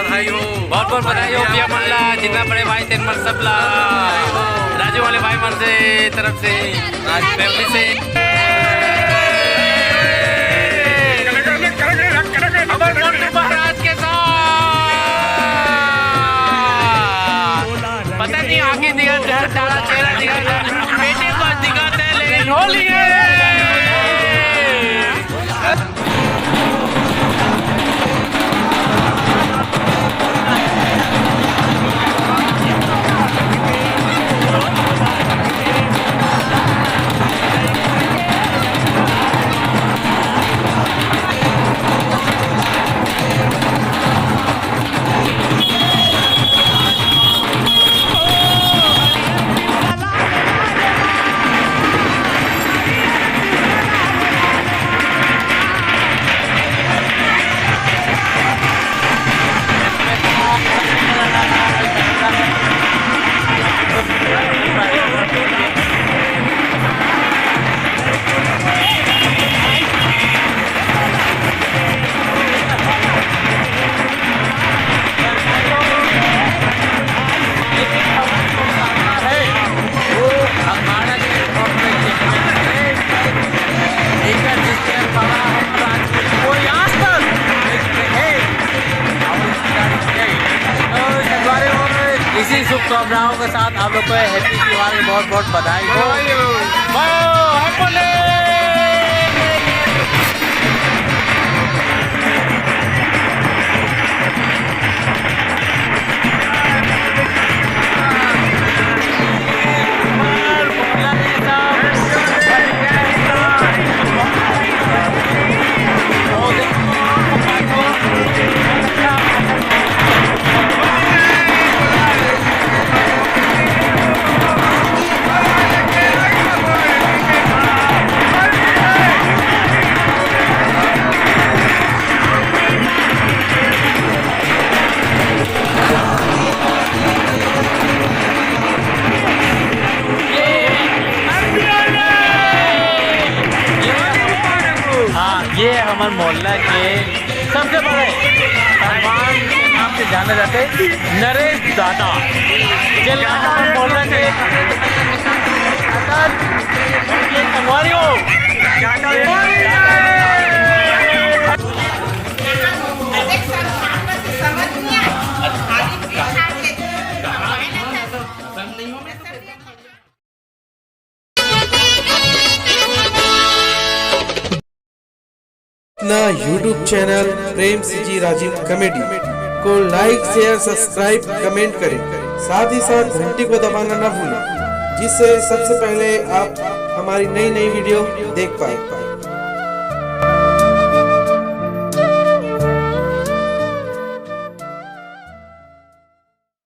बधाई हो, बहुत बहुत बधाई हो भैया मन ला, जितना बड़े भाई तेन मन सब ला, राजू वाले भाई मन से तरफ से, फैमिली से महाराज के साथ पता नहीं आगे दिखा सारा चेहरा दिखा बेटे पास दिखाते हैं लेकिन हो लिए इसी शुभकामनाओं के साथ आप लोग को हैप्पी त्योहार की बहुत बहुत बधाई हो। ये हमारे मोहल्ला के सबसे बड़े मेहमान के नाम से जाने जाते नरेश दादा, हमारे मोहल्ला के अपना YouTube channel Prem ji Rajiv comedy को लाइक शेयर सब्सक्राइब कमेंट करें, साथ ही साथ घंटी को दबाना ना भूलें, जिससे सबसे पहले आप हमारी नई वीडियो देख पाए।